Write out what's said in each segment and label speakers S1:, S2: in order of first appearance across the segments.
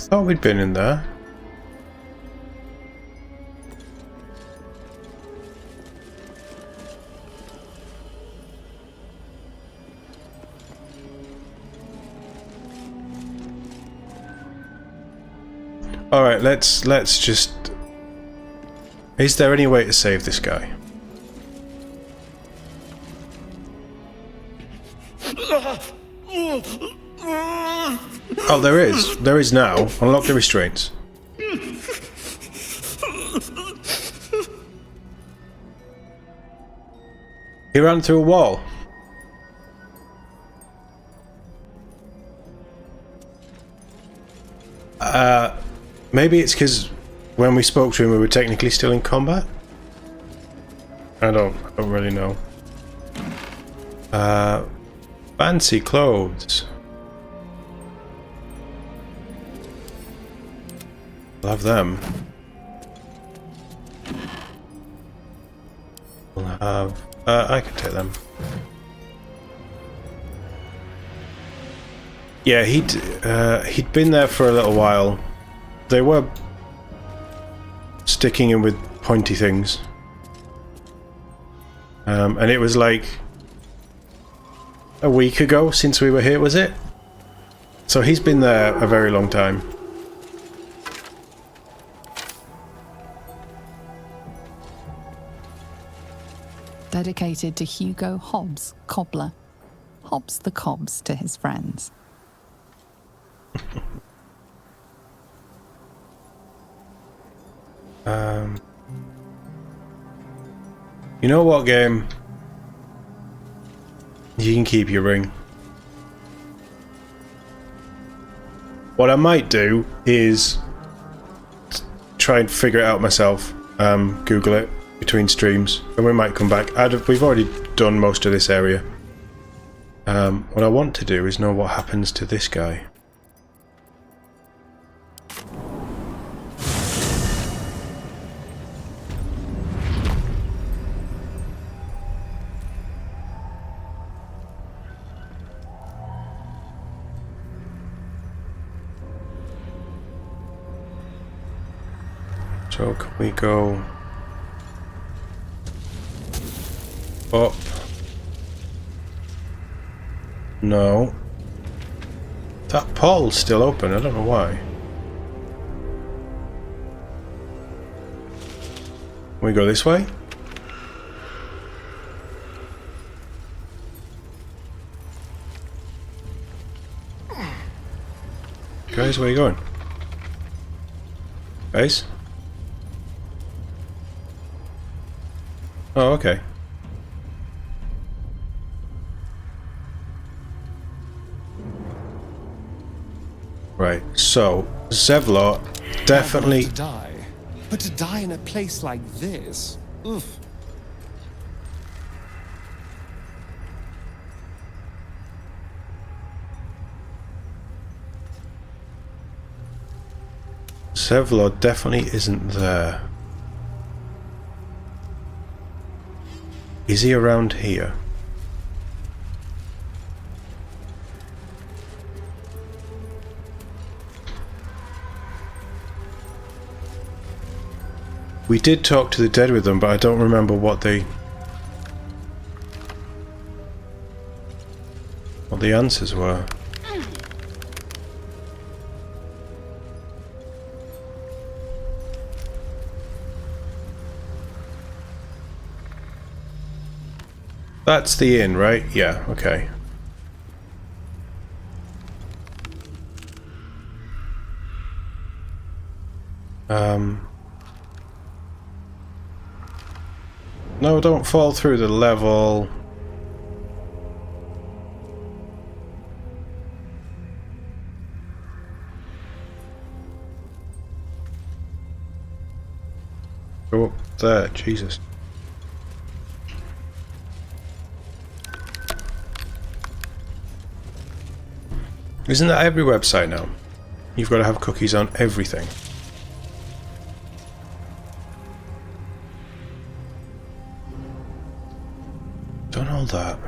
S1: thought we'd been in there. Alright, let's just... Is there any way to save this guy? Oh, there is. There is now. Unlock the restraints. He ran through a wall. Maybe it's because when we spoke to him we were technically still in combat? I don't really know. Fancy clothes. We'll have them. We'll have... I can take them. Yeah, he'd been there for a little while. They were sticking him with pointy things. And it was like a week ago since we were here, was it? So he's been there a very long time.
S2: Dedicated to Hugo Hobbs, cobbler. Hobbs the cobs to his friends.
S1: You know what, game? You can keep your ring. What I might do is try and figure it out myself. Google it between streams, and we might come back. We've already done most of this area. What I want to do is know what happens to this guy. So can we go up? No. That portal's still open, I don't know why. Can we go this way? Guys, where are you going? Guys? Oh, okay. Right, so Zevlot definitely...
S3: To die, but to die in a place like this, oof.
S1: Zevlot definitely isn't there. Is he around here? We did talk to the dead with them, but I don't remember what the answers were. That's the inn, right? Yeah, okay. No, don't fall through the level. Go up there, Jesus. Isn't that every website now? You've got to have cookies on everything. Done all that.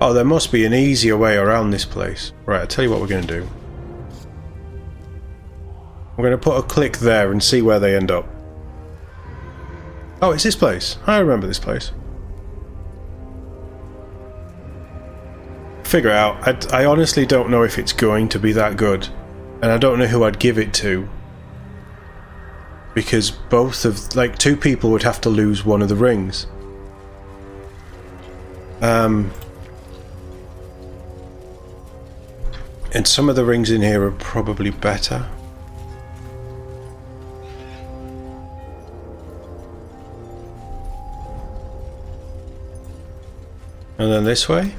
S1: Oh, there must be an easier way around this place. Right, I'll tell you what we're going to do. I'm going to put a click there and see where they end up. Oh, it's this place. I remember this place. Figure it out. I honestly don't know if it's going to be that good. And I don't know who I'd give it to. Because both of... like, two people would have to lose one of the rings. And some of the rings in here are probably better. And then this way?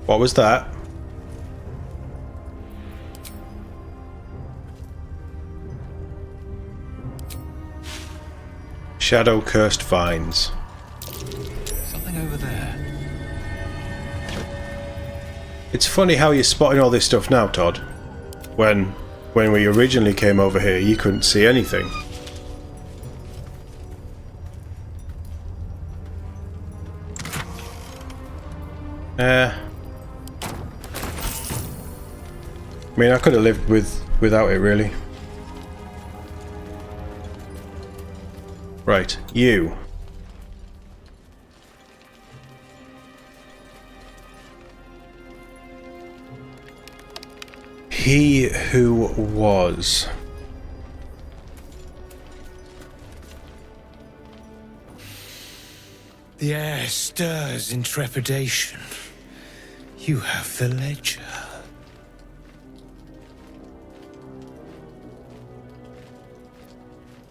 S1: What was that? Shadow cursed vines.
S3: Something over there.
S1: It's funny how you're spotting all this stuff now, Todd. When we originally came over here, you couldn't see anything. I mean, I could have lived without it, really. Right, you. He who was.
S3: The air stirs in trepidation. You have the ledger.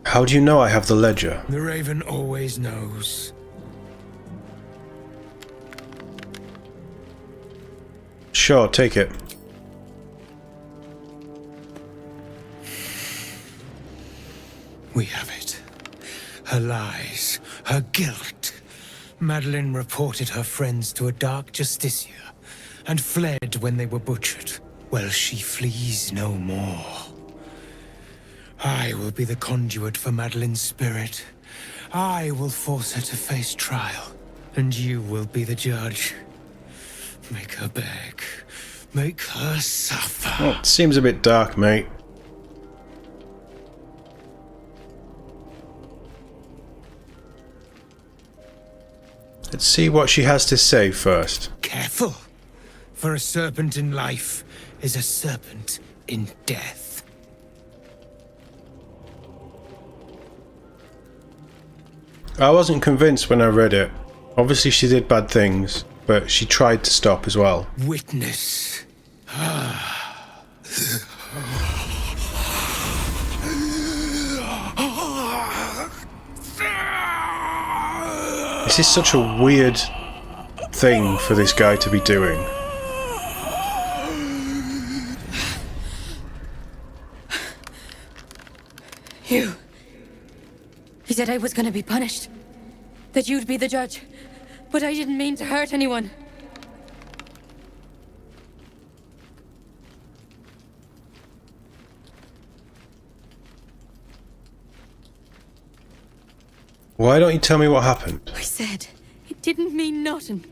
S1: How do you know I have the ledger?
S3: The Raven always knows.
S1: Sure, take it.
S3: We have it. Her lies, her guilt. Madeline reported her friends to a dark justiciar and fled when they were butchered. Well, she flees no more. I will be the conduit for Madeline's spirit. I will force her to face trial, and you will be the judge. Make her beg. Make her suffer.
S1: Well, it seems a bit dark, mate. Let's see what she has to say first.
S3: Careful, for a serpent in life is a serpent in death.
S1: I wasn't convinced when I read it. Obviously she did bad things, but she tried to stop as well.
S3: Witness.
S1: This is such a weird thing for this guy to be doing.
S4: He said I was gonna be punished. That you'd be the judge. But I didn't mean to hurt anyone.
S1: Why don't you tell me what happened?
S4: I said it didn't mean nothing.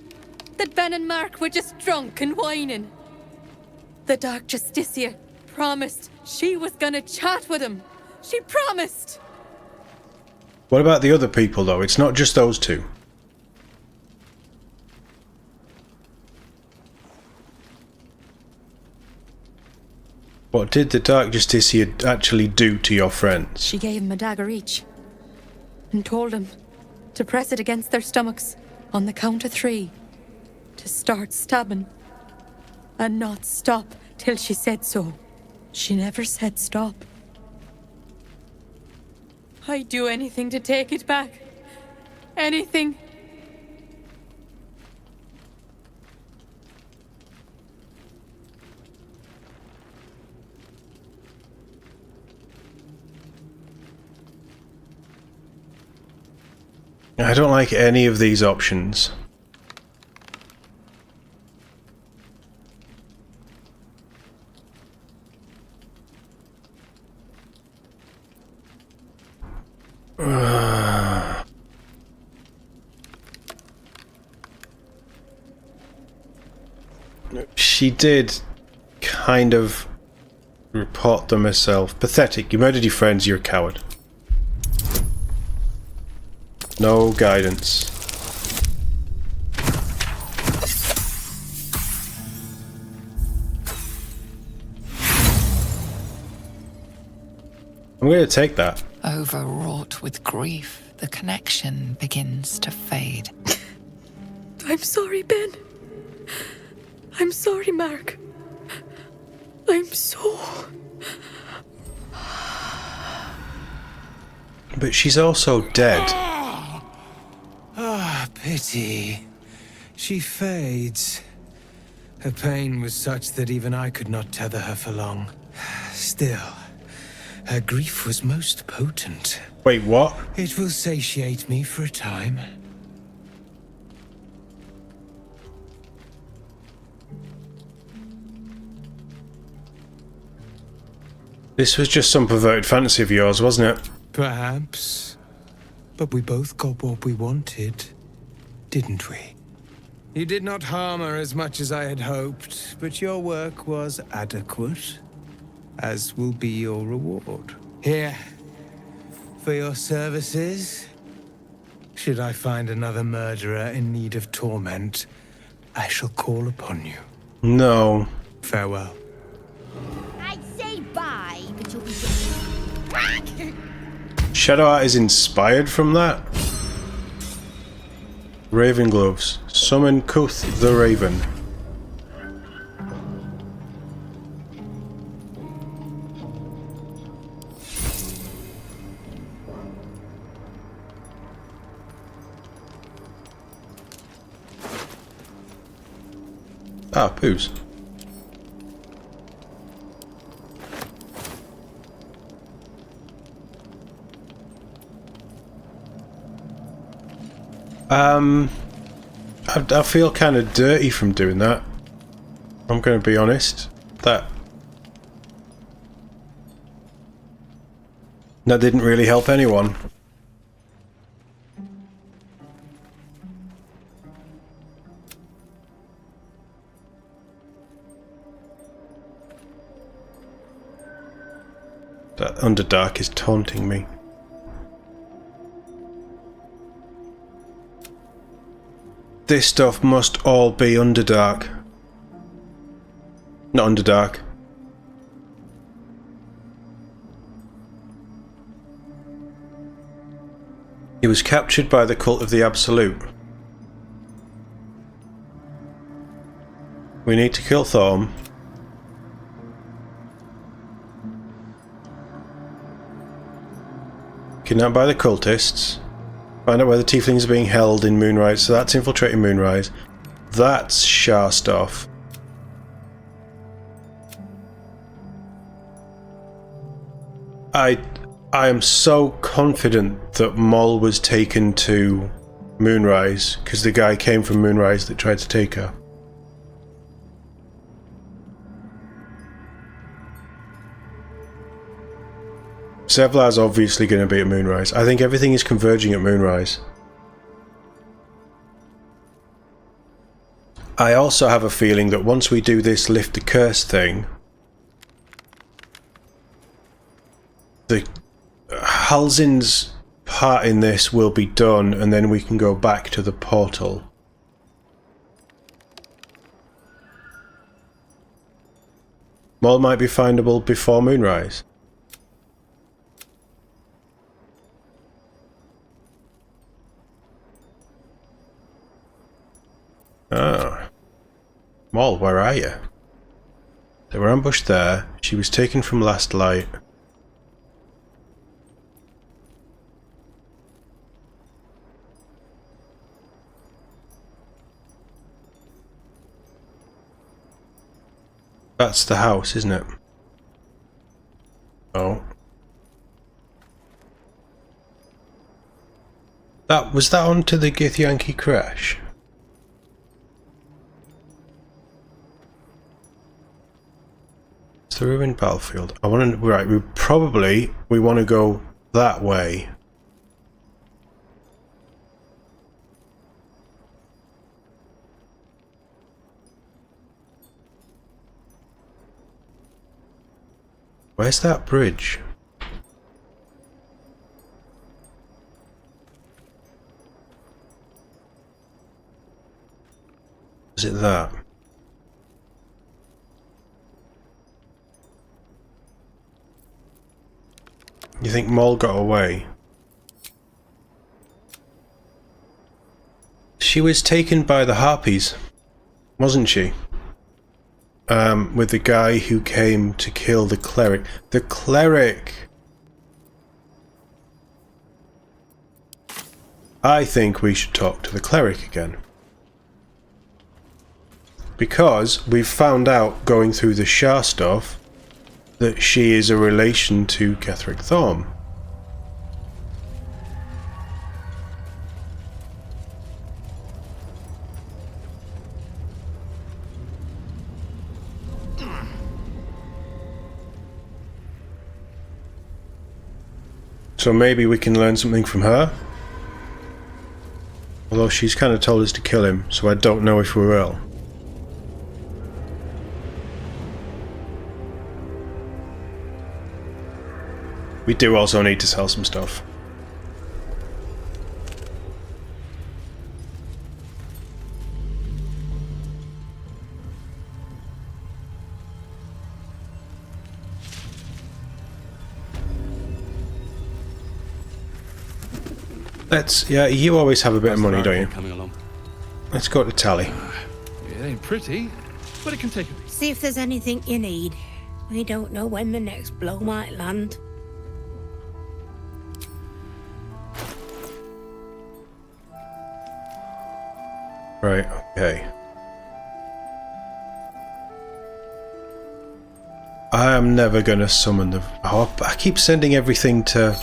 S4: That Ben and Mark were just drunk and whining. The Dark Justiciar promised she was gonna chat with him. She promised!
S1: What about the other people, though? It's not just those two. What did the Dark Justiciar actually do to your friends?
S4: She gave him a dagger each. And told him to press it against their stomachs on the count of 3. To start stabbing. And not stop till she said so. She never said stop. I'd do anything to take it back. Anything.
S1: I don't like any of these options. She did kind of report them herself. Pathetic. You murdered your friends, you're a coward. No guidance. I'm going to take that.
S2: Overwrought with grief, the connection begins to fade.
S4: I'm sorry, Ben. I'm sorry, Mark. I'm so...
S1: But she's also dead.
S3: Ah, pity. She fades. Her pain was such that even I could not tether her for long. Still, her grief was most potent.
S1: Wait, what?
S3: It will satiate me for a time.
S1: This was just some perverted fantasy of yours, wasn't it?
S3: Perhaps. But we both got what we wanted, didn't we? You did not harm her as much as I had hoped, but your work was adequate, as will be your reward. Here, for your services. Should I find another murderer in need of torment, I shall call upon you.
S1: No.
S3: Farewell.
S5: I'd say bye, but you'll be
S1: Shadow art is inspired from that? Raven gloves. Summon Kuth the Raven. Ah, poos. I feel kind of dirty from doing that. I'm going to be honest. That didn't really help anyone. That Underdark is taunting me. This stuff must all be Underdark. Not Underdark. He was captured by the Cult of the Absolute. We need to kill Thorm. Kidnapped by the cultists. Find out where the tieflings are being held in Moonrise. So that's infiltrating Moonrise. That's Sharstoff. I am so confident that Moll was taken to Moonrise because the guy came from Moonrise that tried to take her. Zevlar's obviously going to be at Moonrise. I think everything is converging at Moonrise. I also have a feeling that once we do this lift the curse thing, the Halzin's part in this will be done and then we can go back to the portal. Moll might be findable before Moonrise. Ah. Moll, where are you? They were ambushed there. She was taken from Last Light. That's the house, isn't it? Oh. Was that onto the Githyanki crash? It's the ruined battlefield. I want to. Right, we want to go that way. Where's that bridge? Is it that? You think Moll got away? She was taken by the Harpies, wasn't she? With the guy who came to kill the cleric. The cleric! I think we should talk to the cleric again. Because we've found out, going through the Shah stuff, that she is a relation to Ketheric Thorm. So maybe we can learn something from her? Although she's kind of told us to kill him, so I don't know if we will. We do also need to sell some stuff. Yeah, you always have a bit of money, don't you?
S6: Coming along.
S1: Let's go to Tally.
S6: It ain't pretty, but it can take a bit.
S7: See if there's anything you need. We don't know when the next blow might land.
S1: Right, okay. I am never gonna summon the... Oh, I keep sending everything to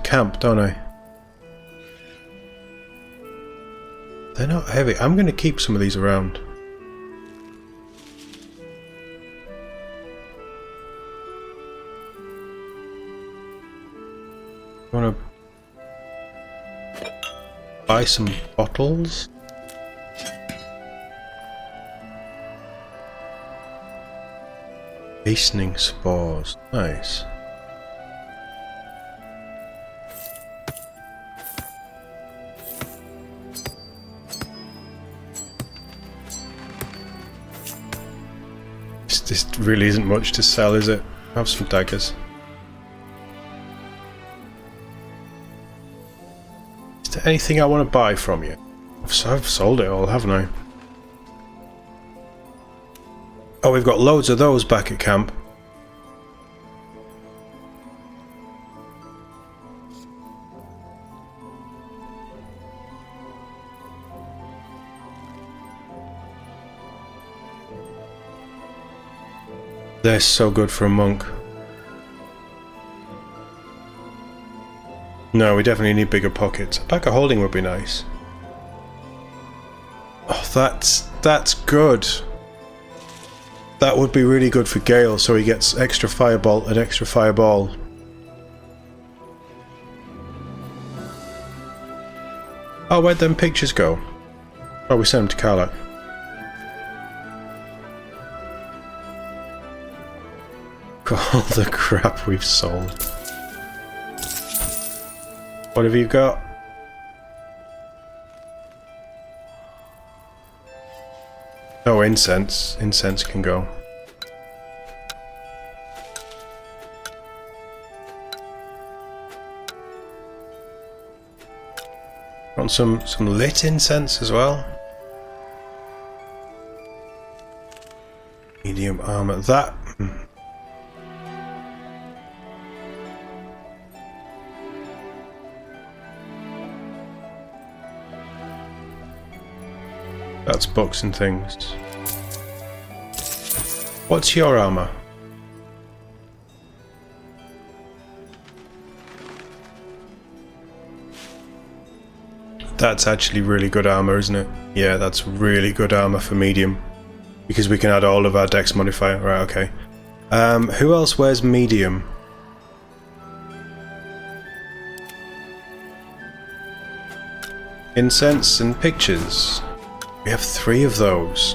S1: camp, don't I? They're not heavy. I'm gonna keep some of these around. Wanna buy some bottles? Hastening spores. Nice. This really isn't much to sell, is it? Have some daggers. Is there anything I want to buy from you? I've sold it all, haven't I? Oh, we've got loads of those back at camp. They're so good for a monk. No, we definitely need bigger pockets. A pack of holding would be nice. Oh, that's good. That would be really good for Gale, so he gets extra firebolt and extra fireball. Oh, where'd them pictures go? Oh, we sent them to Karlach. All the crap we've sold. What have you got? Oh, incense. Incense can go. Want some lit incense as well? Medium armor. That... That's books and things. What's your armor? That's actually really good armor, isn't it? Yeah, that's really good armor for medium. Because we can add all of our dex modifier. Right, okay. Who else wears medium? Incense and pictures. We have 3 of those.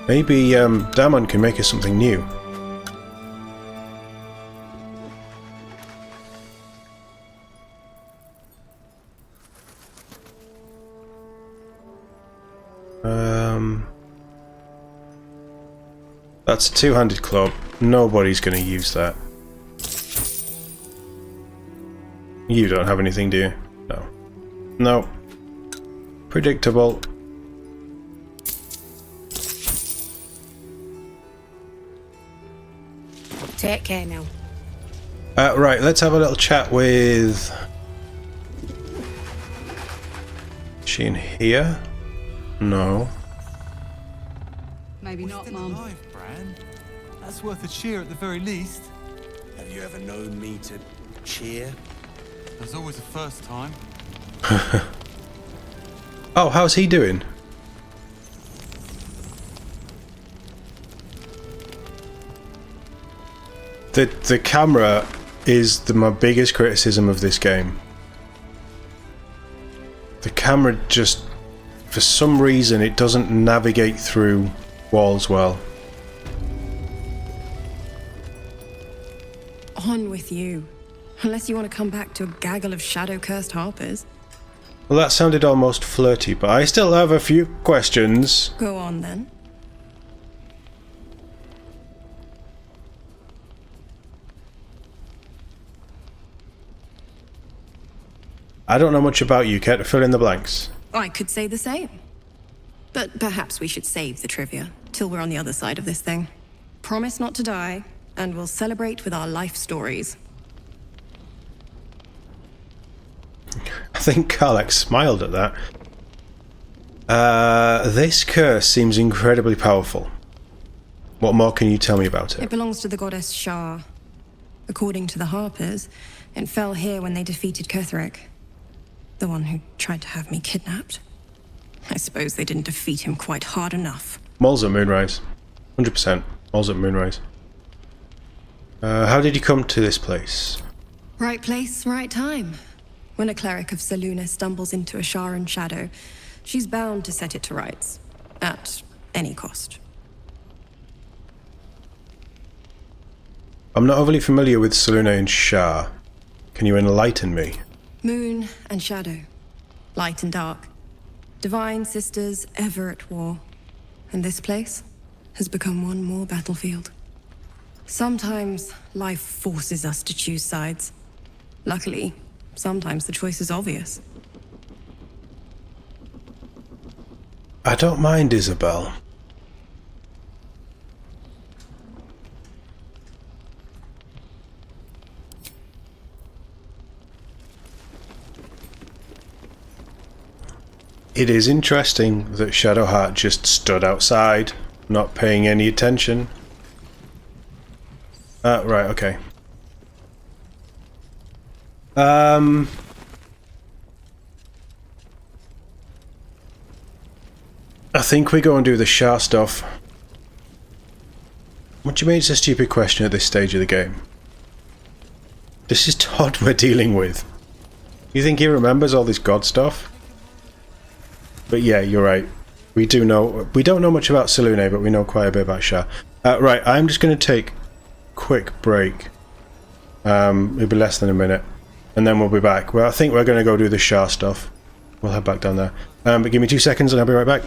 S1: Maybe Damon can make us something new. That's a two-handed club. Nobody's going to use that. You don't have anything, do you? No. No. Predictable.
S7: Take care now.
S1: Right, let's have a little chat with... Is she in here? No.
S8: Maybe not, Mum.
S9: Alive, Bran. That's worth a cheer at the very least.
S10: Have you ever known me to cheer?
S9: There's always a first time.
S1: Oh, how's he doing? The camera is my biggest criticism of this game. The camera just, for some reason, it doesn't navigate through walls well.
S11: On with you. Unless you want to come back to a gaggle of shadow-cursed harpers.
S1: Well, that sounded almost flirty, but I still have a few questions.
S11: Go on, then.
S1: I don't know much about you. Care to fill in the blanks?
S11: I could say the same. But perhaps we should save the trivia till we're on the other side of this thing. Promise not to die, and we'll celebrate with our life stories.
S1: I think Karlak smiled at that. This curse seems incredibly powerful. What more can you tell me about it?
S11: It belongs to the goddess Shah. According to the Harpers, it fell here when they defeated Ketheric, the one who tried to have me kidnapped. I suppose they didn't defeat him quite hard enough.
S1: Moles at Moonrise. 100%. Moles at Moonrise. How did you come to this place?
S11: Right place, right time. When a cleric of Selûne stumbles into a Sharan shadow, she's bound to set it to rights. At any cost.
S1: I'm not overly familiar with Selûne and Shah. Can you enlighten me?
S11: Moon and shadow. Light and dark. Divine sisters ever at war. And this place has become one more battlefield. Sometimes life forces us to choose sides. Luckily, sometimes the choice is obvious.
S1: I don't mind, Isabel. It is interesting that Shadowheart just stood outside, not paying any attention. Right, okay. I think we go and do the Shah stuff. What do you mean it's a stupid question at this stage of the game? This is TOD we're dealing with. You think he remembers all this god stuff? But yeah, you're right. We don't know much about Selûne, but we know quite a bit about Shah. Right, I'm just going to take a quick break. It'll be less than a minute. And then we'll be back. Well, I think we're going to go do the Shah stuff. We'll head back down there. But give me 2 seconds and I'll be right back.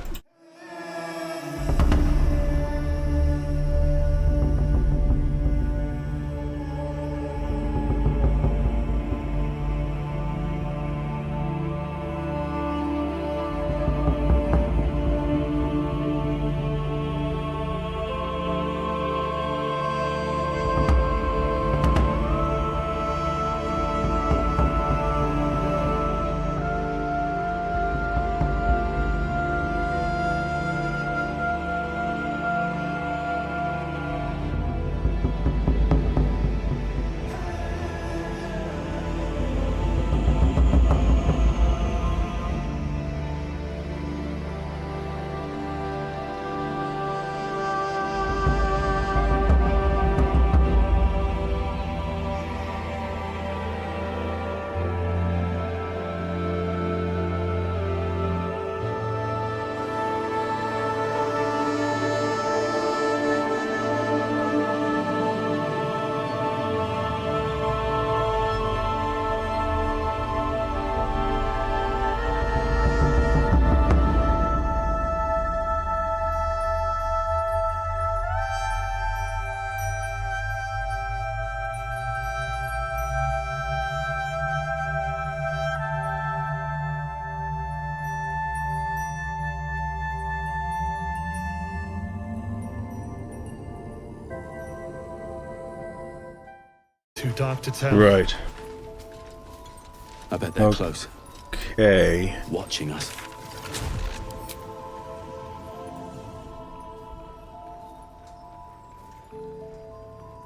S6: Too dark to tell.
S1: Right.
S10: I bet they're close.
S1: Okay.
S10: Watching us.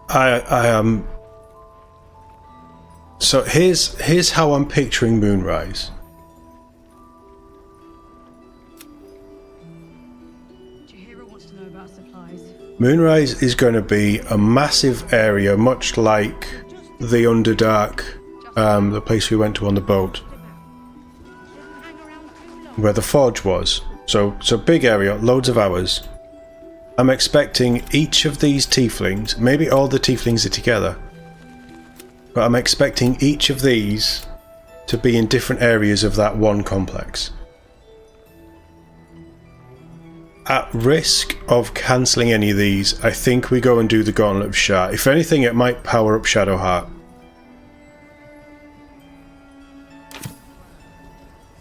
S1: I am. So here's how I'm picturing Moonrise. Moonrise is going to be a massive area, much like the Underdark, the place we went to on the boat, where the forge was. So big area, loads of hours. I'm expecting each of these tieflings, maybe all the tieflings are together, but I'm expecting each of these to be in different areas of that one complex. At risk of cancelling any of these, I think we go and do the Gauntlet of Shah. If anything, it might power up Shadowheart.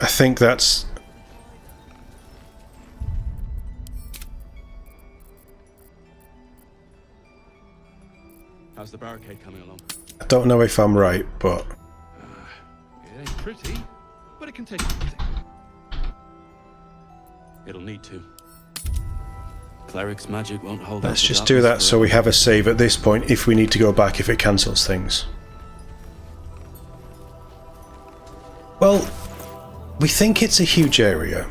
S1: I think that's...
S10: How's the barricade coming along?
S1: I don't know if I'm right, but...
S6: It ain't pretty, but it can take everything.
S10: It'll need to. Cleric's magic won't hold.
S1: Let's just do that so we have a save at this point if we need to go back if it cancels things. Well, we think it's a huge area,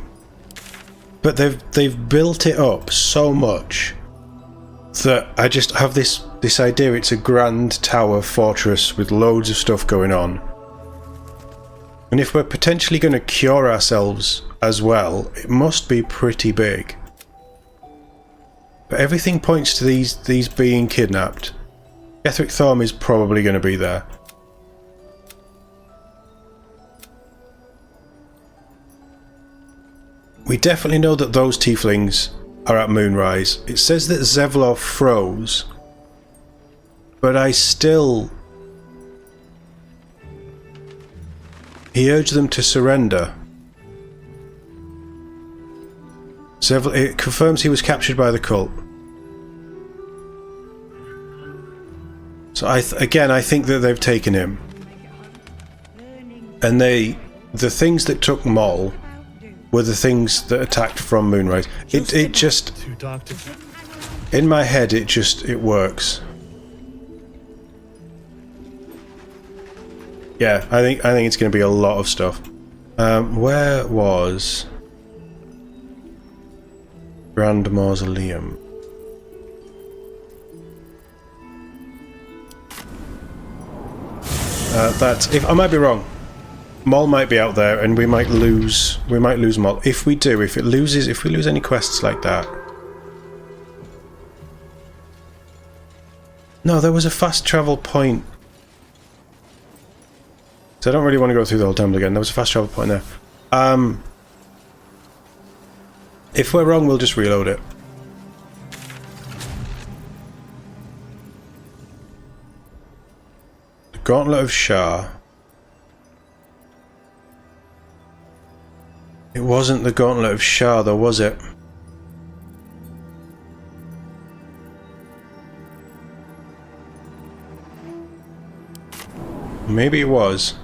S1: but they've built it up so much that I just have this idea it's a grand tower fortress with loads of stuff going on. And if we're potentially going to cure ourselves as well, it must be pretty big. But everything points to these being kidnapped. Etheric Thorm is probably going to be there. We definitely know that those tieflings are at Moonrise. It says that Zevlor froze, but I still... He urged them to surrender. It confirms he was captured by the cult. So again, I think that they've taken him. And the things that took Moll were the things that attacked from Moonrise. It just... In my head, it works. Yeah, I think it's going to be a lot of stuff. Where was Grand Mausoleum? If I might be wrong. Moll might be out there, and we might lose Moll. If we lose any quests like that. No, there was a fast travel point. So I don't really want to go through the whole temple again. There was a fast travel point there. If we're wrong, we'll just reload it. The Gauntlet of Shah. It wasn't the Gauntlet of Shah, though, was it? Maybe it was.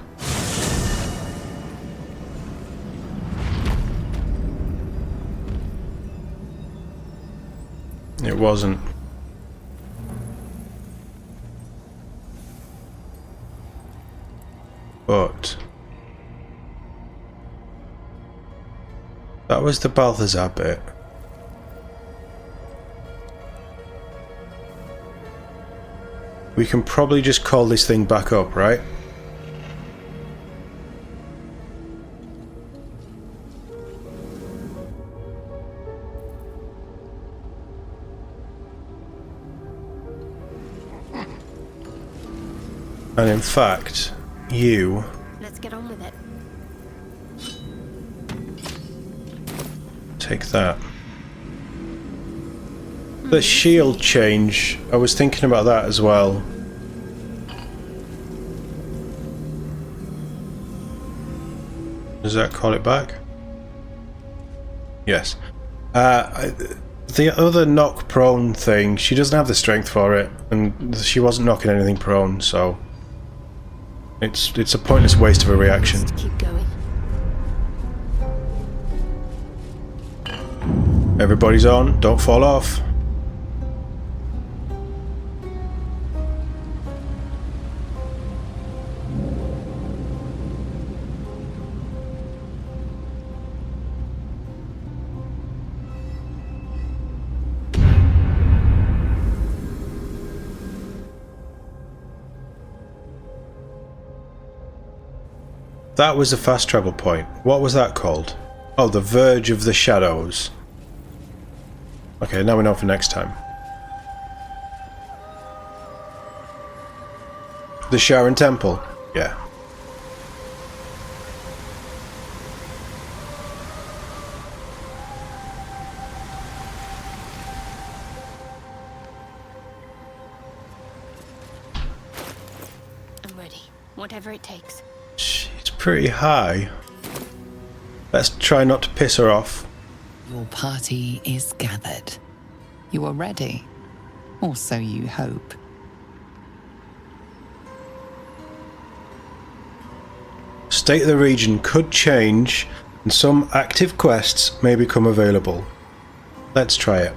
S1: It wasn't. But that was the Balthazar bit. We can probably just call this thing back up, right? And in fact, you...
S5: Let's get on with it.
S1: Take that. The shield change, I was thinking about that as well. Does that call it back? Yes. The other knock prone thing, she doesn't have the strength for it, and she wasn't knocking anything prone, so It's a pointless waste of a reaction.
S5: Just keep going.
S1: Everybody's on. Don't fall off. That was the fast travel point. What was that called? Oh, the Verge of the Shadows. Okay, now we know for next time. The Sharon Temple? Yeah.
S5: I'm ready. Whatever it takes.
S1: She's pretty high. Let's try not to piss her off.
S2: Your party is gathered. You are ready, or so you hope.
S1: State of the region could change, and some active quests may become available. Let's try it.